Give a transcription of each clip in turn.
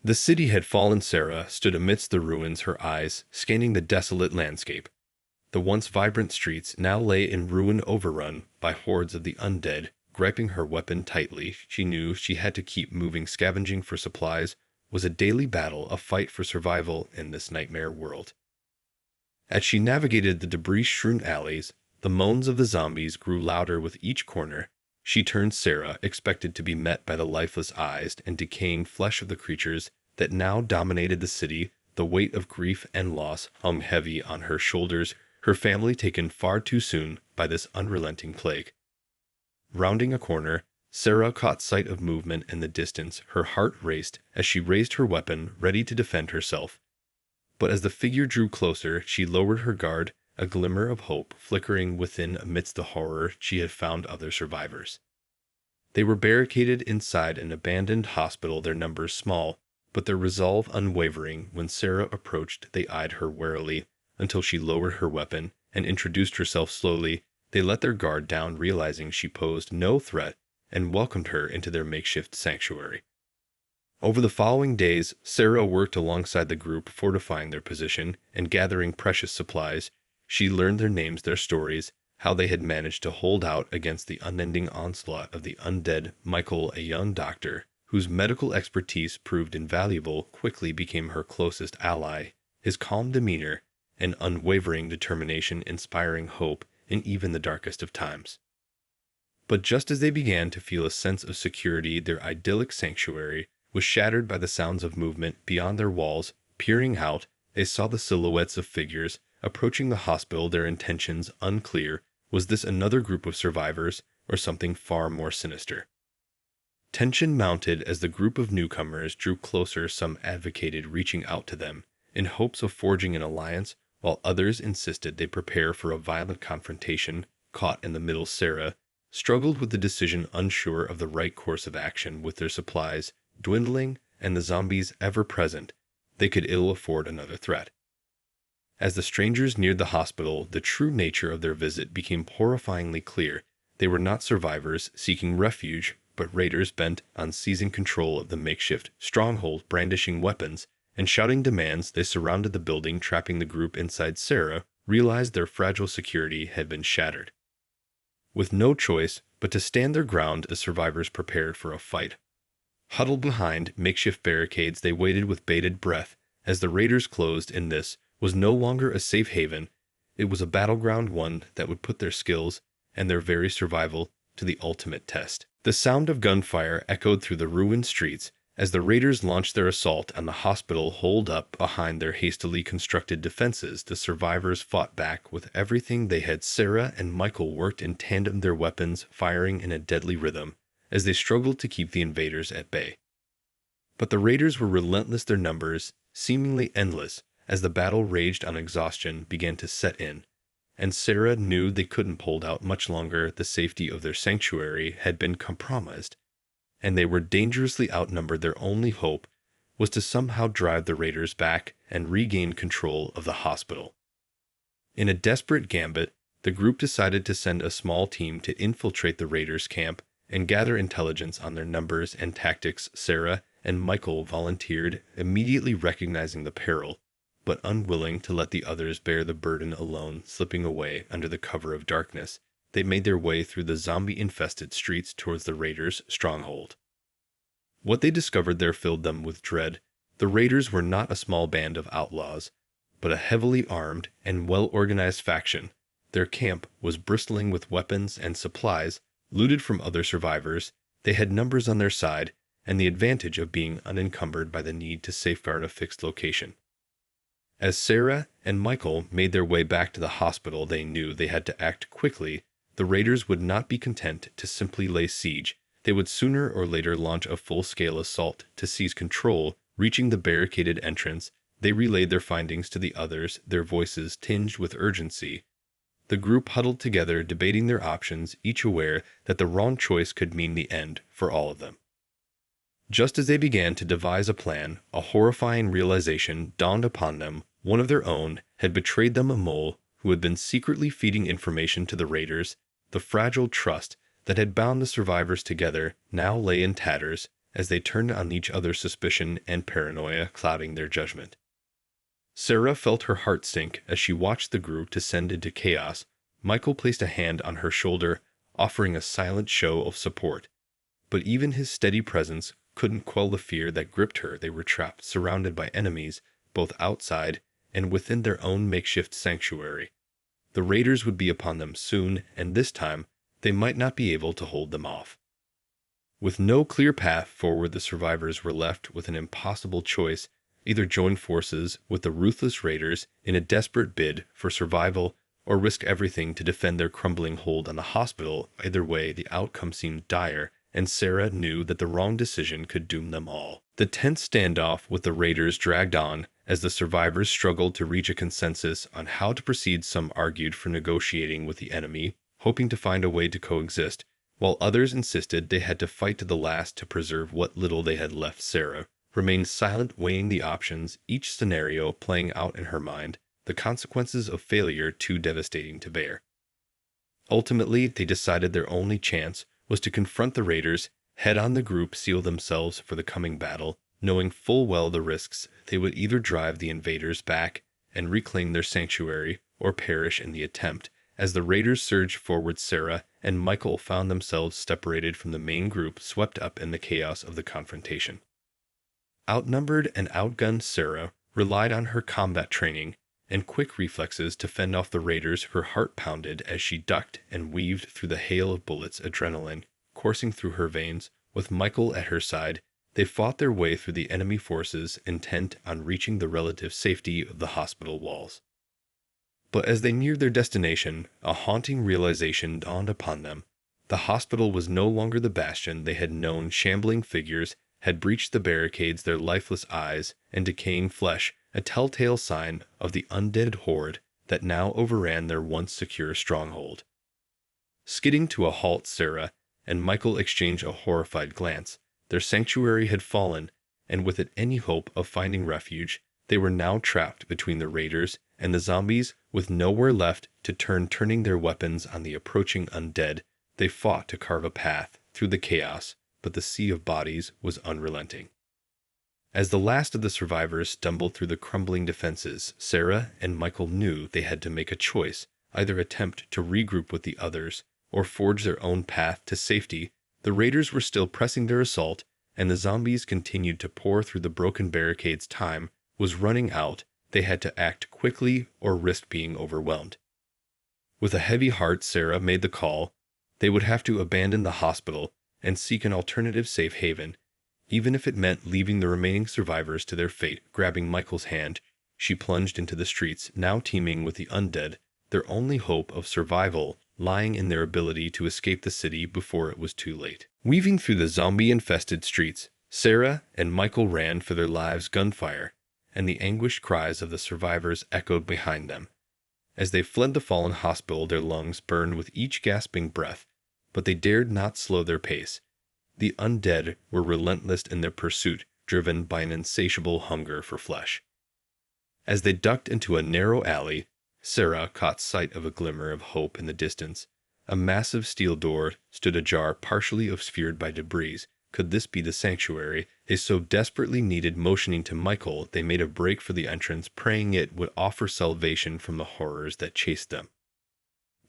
The city had fallen. Sarah stood amidst the ruins, her eyes scanning the desolate landscape. The once vibrant streets now lay in ruin, overrun by hordes of the undead. Gripping her weapon tightly, she knew she had to keep moving. Scavenging for supplies was a daily battle, a fight for survival in this nightmare world. As she navigated the debris-strewn alleys, the moans of the zombies grew louder with each corner. She turned. Sarah expected to be met by the lifeless eyes and decaying flesh of the creatures that now dominated the city. The weight of grief and loss hung heavy on her shoulders, her family taken far too soon by this unrelenting plague. Rounding a corner, Sarah caught sight of movement in the distance. Her heart raced as she raised her weapon, ready to defend herself. But as the figure drew closer, she lowered her guard, a glimmer of hope flickering within. Amidst the horror, she had found other survivors. They were barricaded inside an abandoned hospital, their numbers small, but their resolve unwavering. When Sarah approached, they eyed her warily until she lowered her weapon and introduced herself slowly. They let their guard down, realizing she posed no threat, and welcomed her into their makeshift sanctuary. Over the following days, Sarah worked alongside the group, fortifying their position and gathering precious supplies. She learned their names, their stories, how they had managed to hold out against the unending onslaught of the undead. Michael, a young doctor whose medical expertise proved invaluable, quickly became her closest ally. His calm demeanor and unwavering determination inspiring hope in even the darkest of times. But just as they began to feel a sense of security, their idyllic sanctuary was shattered by the sounds of movement beyond their walls. Peering out, they saw the silhouettes of figures approaching the hospital, their intentions unclear. Was this another group of survivors, or something far more sinister? Tension mounted as the group of newcomers drew closer. Some advocated reaching out to them in hopes of forging an alliance, while others insisted they prepare for a violent confrontation. Caught in the middle, Sarah struggled with the decision, unsure of the right course of action. With their supplies dwindling and the zombies ever present, they could ill afford another threat. As the strangers neared the hospital, the true nature of their visit became horrifyingly clear. They were not survivors seeking refuge, but raiders bent on seizing control of the makeshift stronghold. Brandishing weapons and shouting demands, they surrounded the building, trapping the group inside. Sarah realized their fragile security had been shattered. With no choice but to stand their ground, the survivors prepared for a fight. Huddled behind makeshift barricades, they waited with bated breath as the raiders closed in. This was no longer a safe haven. It was a battleground, one that would put their skills and their very survival to the ultimate test. The sound of gunfire echoed through the ruined streets as the raiders launched their assault on the hospital. Holed up behind their hastily constructed defenses, the survivors fought back with everything they had. Sarah and Michael worked in tandem, their weapons firing in a deadly rhythm as they struggled to keep the invaders at bay. But the raiders were relentless, their numbers seemingly endless. As the battle raged on, exhaustion began to set in, and Sarah knew they couldn't hold out much longer. The safety of their sanctuary had been compromised, and they were dangerously outnumbered. Their only hope was to somehow drive the raiders back and regain control of the hospital. In a desperate gambit, the group decided to send a small team to infiltrate the raiders' camp and gather intelligence on their numbers and tactics. Sarah and Michael volunteered, immediately recognizing the peril, but unwilling to let the others bear the burden alone. Slipping away under the cover of darkness, they made their way through the zombie-infested streets towards the raiders' stronghold. What they discovered there filled them with dread. The raiders were not a small band of outlaws, but a heavily armed and well-organized faction. Their camp was bristling with weapons and supplies looted from other survivors. They had numbers on their side and the advantage of being unencumbered by the need to safeguard a fixed location. As Sarah and Michael made their way back to the hospital, they knew they had to act quickly. The raiders would not be content to simply lay siege. They would sooner or later launch a full-scale assault to seize control. Reaching the barricaded entrance, they relayed their findings to the others, their voices tinged with urgency. The group huddled together, debating their options, each aware that the wrong choice could mean the end for all of them. Just as they began to devise a plan, a horrifying realization dawned upon them. One of their own had betrayed them, a mole who had been secretly feeding information to the raiders. The fragile trust that had bound the survivors together now lay in tatters as they turned on each other, suspicion and paranoia clouding their judgment. Sarah felt her heart sink as she watched the group descend into chaos. Michael placed a hand on her shoulder, offering a silent show of support. But even his steady presence couldn't quell the fear that gripped her. They were trapped, surrounded by enemies, both outside and within their own makeshift sanctuary. The raiders would be upon them soon, and this time they might not be able to hold them off. With no clear path forward, the survivors were left with an impossible choice: either join forces with the ruthless raiders in a desperate bid for survival, or risk everything to defend their crumbling hold on the hospital. Either way, the outcome seemed dire, and Sarah knew that the wrong decision could doom them all. The tense standoff with the raiders dragged on as the survivors struggled to reach a consensus on how to proceed. Some argued for negotiating with the enemy, hoping to find a way to coexist, while others insisted they had to fight to the last to preserve what little they had left. Sarah remained silent, weighing the options, each scenario playing out in her mind, the consequences of failure too devastating to bear. Ultimately, they decided their only chance was to confront the raiders head-on. The group sealed themselves for the coming battle, knowing full well the risks. They would either drive the invaders back and reclaim their sanctuary, or perish in the attempt. As the raiders surged forward, Sarah and Michael found themselves separated from the main group, swept up in the chaos of the confrontation. Outnumbered and outgunned, Sarah relied on her combat training and quick reflexes to fend off the raiders. Her heart pounded as she ducked and weaved through the hail of bullets, adrenaline coursing through her veins. With Michael at her side, they fought their way through the enemy forces, intent on reaching the relative safety of the hospital walls. But as they neared their destination, a haunting realization dawned upon them. The hospital was no longer the bastion they had known. Shambling figures had breached the barricades, their lifeless eyes and decaying flesh a telltale sign of the undead horde that now overran their once secure stronghold. Skidding to a halt, Sarah and Michael exchanged a horrified glance. Their sanctuary had fallen, and with it any hope of finding refuge, they were now trapped between the raiders and the zombies, with nowhere left to turn. Turning their weapons on the approaching undead, they fought to carve a path through the chaos, but the sea of bodies was unrelenting. As the last of the survivors stumbled through the crumbling defenses, Sarah and Michael knew they had to make a choice: either attempt to regroup with the others, or forge their own path to safety. The raiders were still pressing their assault, and the zombies continued to pour through the broken barricades. Time was running out. They had to act quickly or risk being overwhelmed. With a heavy heart, Sarah made the call. They would have to abandon the hospital and seek an alternative safe haven, even if it meant leaving the remaining survivors to their fate. Grabbing Michael's hand, she plunged into the streets, now teeming with the undead, their only hope of survival lying in their ability to escape the city before it was too late. Weaving through the zombie-infested streets, Sarah and Michael ran for their lives. Gunfire and the anguished cries of the survivors echoed behind them. As they fled the fallen hospital, their lungs burned with each gasping breath, but they dared not slow their pace. The undead were relentless in their pursuit, driven by an insatiable hunger for flesh. As they ducked into a narrow alley, Sarah caught sight of a glimmer of hope in the distance. A massive steel door stood ajar, partially obscured by debris. Could this be the sanctuary they so desperately needed? Motioning to Michael, they made a break for the entrance, praying it would offer salvation from the horrors that chased them.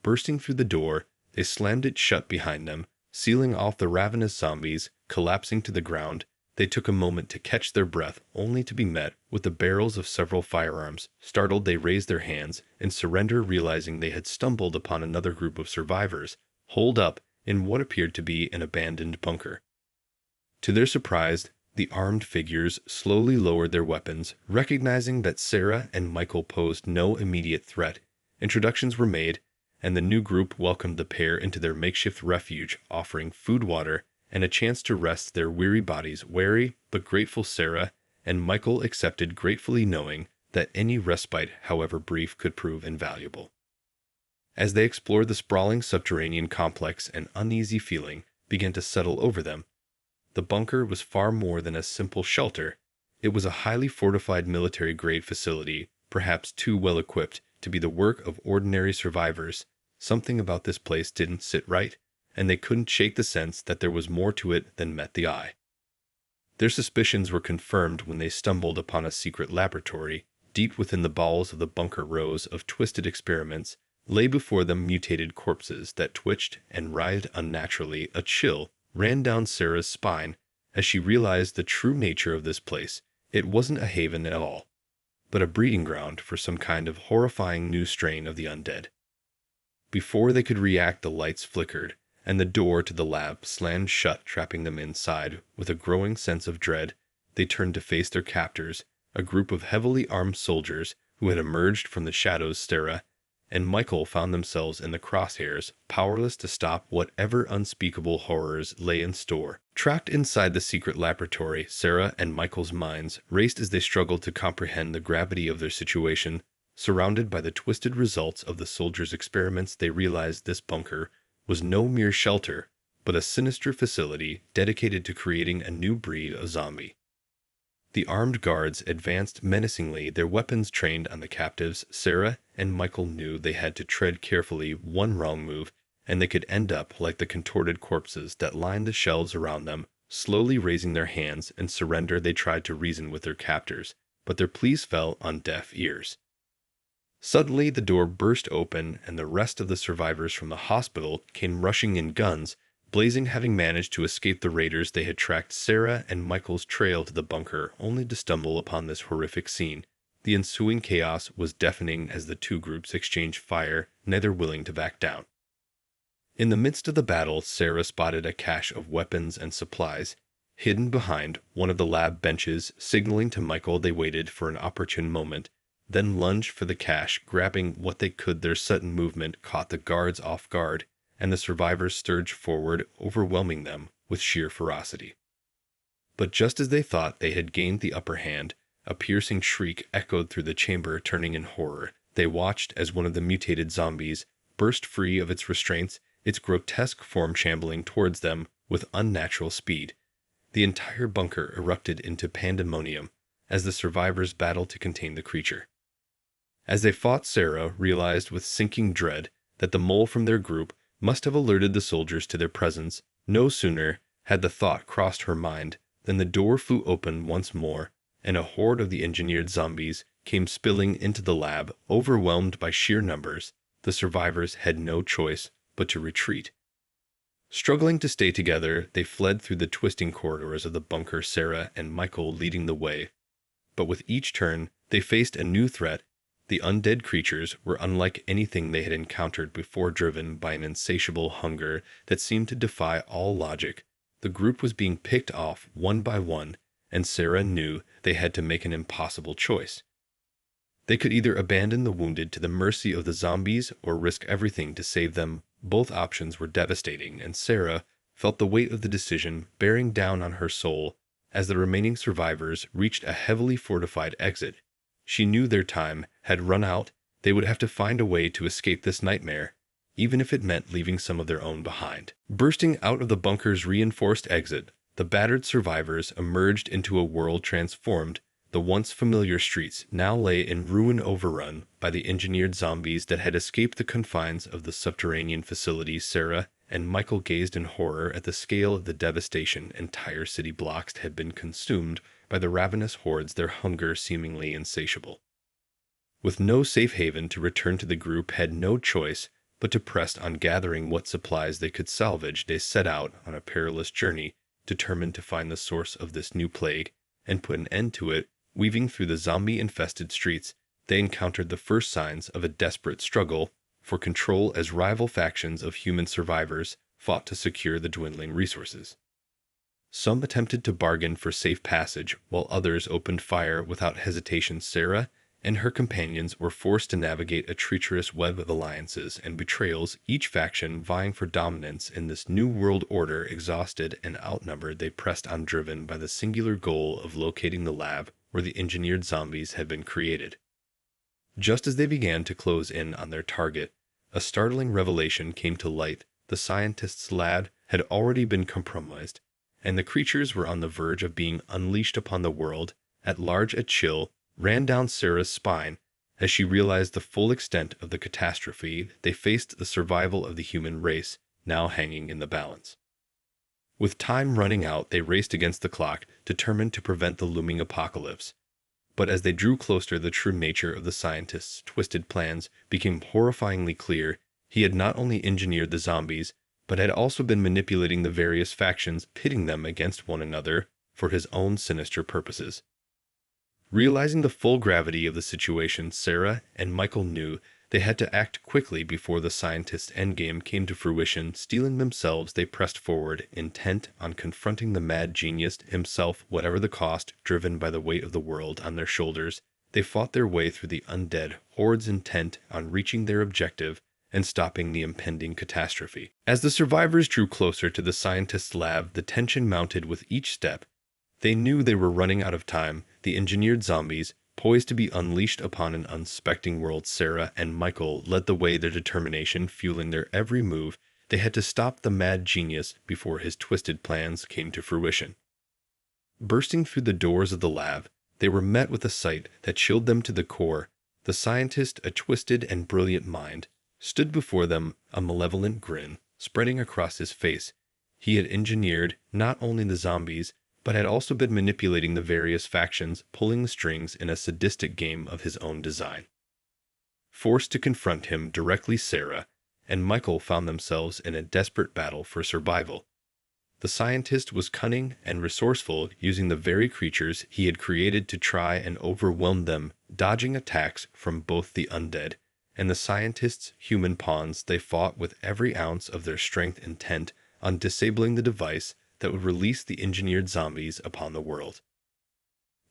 Bursting through the door, they slammed it shut behind them, sealing off the ravenous zombies. Collapsing to the ground, they took a moment to catch their breath, only to be met with the barrels of several firearms. Startled, they raised their hands in surrender, realizing they had stumbled upon another group of survivors, holed up in what appeared to be an abandoned bunker. To their surprise, the armed figures slowly lowered their weapons, recognizing that Sarah and Michael posed no immediate threat. Introductions were made, and the new group welcomed the pair into their makeshift refuge, offering food, water, and a chance to rest their weary bodies. Wary but grateful, Sarah and Michael accepted, gratefully knowing that any respite, however brief, could prove invaluable. As they explored the sprawling subterranean complex, an uneasy feeling began to settle over them. The bunker was far more than a simple shelter. It was a highly fortified military-grade facility, perhaps too well equipped to be the work of ordinary survivors. Something about this place didn't sit right, and they couldn't shake the sense that there was more to it than met the eye. Their suspicions were confirmed when they stumbled upon a secret laboratory. Deep within the bowels of the bunker, rows of twisted experiments lay before them, mutated corpses that twitched and writhed unnaturally. A chill ran down Sarah's spine as she realized the true nature of this place. It wasn't a haven at all, but a breeding ground for some kind of horrifying new strain of the undead. Before they could react, the lights flickered, and the door to the lab slammed shut, trapping them inside. With a growing sense of dread, they turned to face their captors, a group of heavily armed soldiers who had emerged from the shadows. Sarah and Michael found themselves in the crosshairs, powerless to stop whatever unspeakable horrors lay in store. Trapped inside the secret laboratory, Sarah and Michael's minds raced as they struggled to comprehend the gravity of their situation. Surrounded by the twisted results of the soldiers' experiments, they realized this bunker was no mere shelter, but a sinister facility dedicated to creating a new breed of zombie. The armed guards advanced menacingly, their weapons trained on the captives. Sarah and Michael knew they had to tread carefully. One wrong move, and they could end up like the contorted corpses that lined the shelves around them. Slowly raising their hands in surrender, they tried to reason with their captors, but their pleas fell on deaf ears. Suddenly, the door burst open, and the rest of the survivors from the hospital came rushing in, guns blazing. Having managed to escape the raiders, they had tracked Sarah and Michael's trail to the bunker, only to stumble upon this horrific scene. The ensuing chaos was deafening as the two groups exchanged fire, neither willing to back down. In the midst of the battle, Sarah spotted a cache of weapons and supplies hidden behind one of the lab benches. Signaling to Michael, they waited for an opportune moment, then lunged for the cache, grabbing what they could. Their sudden movement caught the guards off guard, and the survivors surged forward, overwhelming them with sheer ferocity. But just as they thought they had gained the upper hand, a piercing shriek echoed through the chamber. Turning in horror, they watched as one of the mutated zombies burst free of its restraints, its grotesque form shambling towards them with unnatural speed. The entire bunker erupted into pandemonium as the survivors battled to contain the creature. As they fought, Sarah realized with sinking dread that the mole from their group must have alerted the soldiers to their presence. No sooner had the thought crossed her mind than the door flew open once more, and a horde of the engineered zombies came spilling into the lab. Overwhelmed by sheer numbers, the survivors had no choice but to retreat. Struggling to stay together, they fled through the twisting corridors of the bunker, Sarah and Michael leading the way. But with each turn, they faced a new threat. The undead creatures were unlike anything they had encountered before, driven by an insatiable hunger that seemed to defy all logic. The group was being picked off one by one, and Sarah knew they had to make an impossible choice. They could either abandon the wounded to the mercy of the zombies or risk everything to save them. Both options were devastating, and Sarah felt the weight of the decision bearing down on her soul. As the remaining survivors reached a heavily fortified exit, she knew their time had run out. They would have to find a way to escape this nightmare, even if it meant leaving some of their own behind. Bursting out of the bunker's reinforced exit, the battered survivors emerged into a world transformed. The once familiar streets now lay in ruin, overrun by the engineered zombies that had escaped the confines of the subterranean facilities. Sarah and Michael gazed in horror at the scale of the devastation. Entire city blocks had been consumed by the ravenous hordes, their hunger seemingly insatiable. With no safe haven to return to, the group had no choice but to press on, gathering what supplies they could salvage. They set out on a perilous journey, determined to find the source of this new plague and put an end to it. Weaving through the zombie-infested streets, they encountered the first signs of a desperate struggle for control as rival factions of human survivors fought to secure the dwindling resources. Some attempted to bargain for safe passage, while others opened fire without hesitation. Sarah and her companions were forced to navigate a treacherous web of alliances and betrayals, each faction vying for dominance in this new world order. Exhausted and outnumbered, they pressed on, driven by the singular goal of locating the lab where the engineered zombies had been created. Just as they began to close in on their target, a startling revelation came to light. The scientists' lab had already been compromised, and the creatures were on the verge of being unleashed upon the world at large. A chill ran down Sarah's spine as she realized the full extent of the catastrophe. They faced the survival of the human race, now hanging in the balance. With time running out, they raced against the clock, determined to prevent the looming apocalypse. But as they drew closer, the true nature of the scientist's twisted plans became horrifyingly clear. He had not only engineered the zombies, but had also been manipulating the various factions, pitting them against one another for his own sinister purposes. Realizing the full gravity of the situation, Sarah and Michael knew they had to act quickly before the scientist's endgame came to fruition. Steeling themselves, they pressed forward, intent on confronting the mad genius himself, whatever the cost. Driven by the weight of the world on their shoulders, they fought their way through the undead hordes, intent on reaching their objective and stopping the impending catastrophe. As the survivors drew closer to the scientist's lab, the tension mounted with each step. They knew they were running out of time. The engineered zombies, poised to be unleashed upon an unsuspecting world. Sarah and Michael led the way, their determination fueling their every move. They had to stop the mad genius before his twisted plans came to fruition. Bursting through the doors of the lab, they were met with a sight that chilled them to the core. The scientist, a twisted and brilliant mind, stood before them, a malevolent grin spreading across his face. He had engineered not only the zombies, but had also been manipulating the various factions, pulling the strings in a sadistic game of his own design. Forced to confront him directly, Sarah and Michael found themselves in a desperate battle for survival. The scientist was cunning and resourceful, using the very creatures he had created to try and overwhelm them, dodging attacks from both the undead and the scientist's human pawns. They fought with every ounce of their strength, intent on disabling the device that would release the engineered zombies upon the world.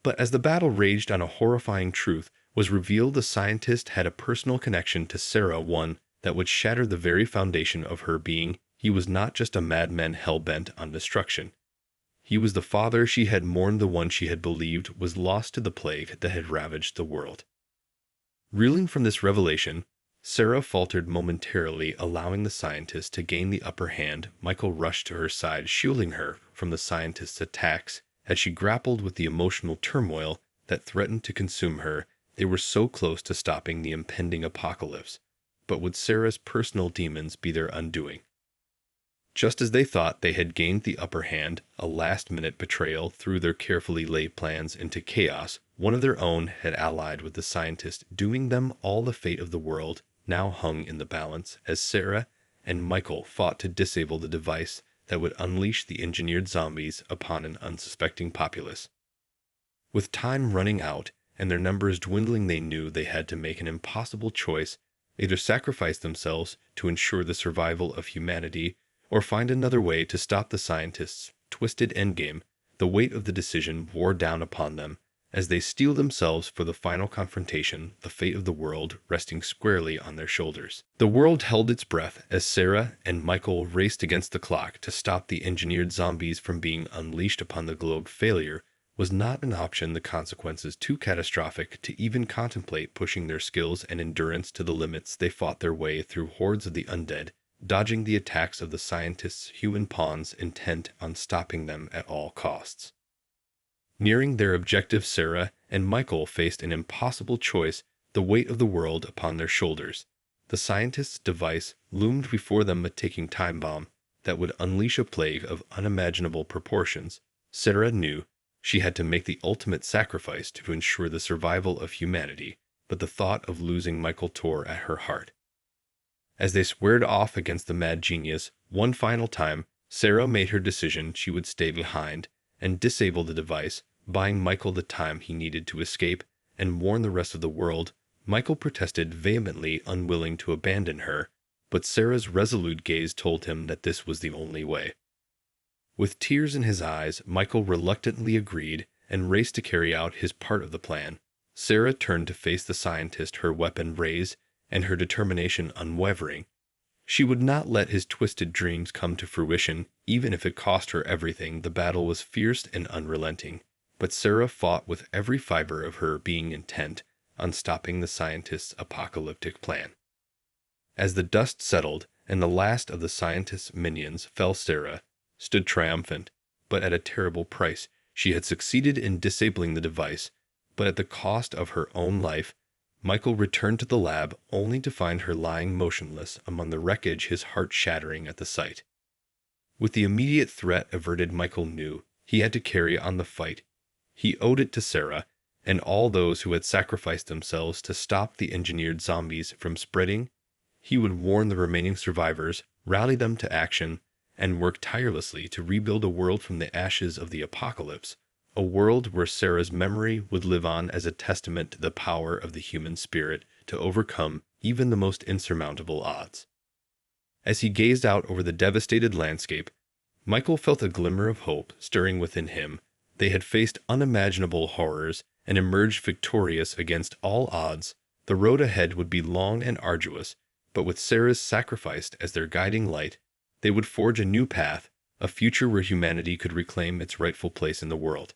But as the battle raged on, a horrifying truth was revealed. The scientist had a personal connection to Sarah, one that would shatter the very foundation of her being. He was not just a madman hell-bent on destruction. He was the father she had mourned, the one she had believed was lost to the plague that had ravaged the world. Reeling from this revelation, Sarah faltered momentarily, allowing the scientist to gain the upper hand. Michael rushed to her side, shielding her from the scientist's attacks as she grappled with the emotional turmoil that threatened to consume her. They were so close to stopping the impending apocalypse, but would Sarah's personal demons be their undoing? Just as they thought they had gained the upper hand, a last-minute betrayal threw their carefully laid plans into chaos. One of their own had allied with the scientist, doing them all. The fate of the world now hung in the balance as Sarah and Michael fought to disable the device that would unleash the engineered zombies upon an unsuspecting populace. With time running out and their numbers dwindling, they knew they had to make an impossible choice: either sacrifice themselves to ensure the survival of humanity, or find another way to stop the scientist's twisted endgame. The weight of the decision wore down upon them as they steeled themselves for the final confrontation, the fate of the world resting squarely on their shoulders. The world held its breath as Sarah and Michael raced against the clock to stop the engineered zombies from being unleashed upon the globe. Failure was not an option, the consequences too catastrophic to even contemplate. Pushing their skills and endurance to the limits, they fought their way through hordes of the undead, dodging the attacks of the scientist's human pawns, intent on stopping them at all costs. Nearing their objective, Sarah and Michael faced an impossible choice, the weight of the world upon their shoulders. The scientist's device loomed before them, a ticking time bomb that would unleash a plague of unimaginable proportions. Sarah knew she had to make the ultimate sacrifice to ensure the survival of humanity, but the thought of losing Michael tore at her heart. As they squared off against the mad genius one final time, Sarah made her decision. She would stay behind and disable the device, buying Michael the time he needed to escape and warn the rest of the world. Michael protested vehemently, unwilling to abandon her, but Sarah's resolute gaze told him that this was the only way. With tears in his eyes, Michael reluctantly agreed and raced to carry out his part of the plan. Sarah turned to face the scientist, her weapon raised and her determination unwavering. She would not let his twisted dreams come to fruition, even if it cost her everything. The battle was fierce and unrelenting, but Sarah fought with every fiber of her being, intent on stopping the scientist's apocalyptic plan. As the dust settled and the last of the scientist's minions fell, Sarah stood triumphant, but at a terrible price. She had succeeded in disabling the device, but at the cost of her own life. Michael returned to the lab only to find her lying motionless among the wreckage, his heart shattering at the sight. With the immediate threat averted, Michael knew he had to carry on the fight. He owed it to Sarah and all those who had sacrificed themselves to stop the engineered zombies from spreading. He would warn the remaining survivors, rally them to action, and work tirelessly to rebuild a world from the ashes of the apocalypse, a world where Sarah's memory would live on as a testament to the power of the human spirit to overcome even the most insurmountable odds. As he gazed out over the devastated landscape, Michael felt a glimmer of hope stirring within him. They had faced unimaginable horrors and emerged victorious against all odds. The road ahead would be long and arduous, but with Sarah's sacrifice as their guiding light, they would forge a new path, a future where humanity could reclaim its rightful place in the world.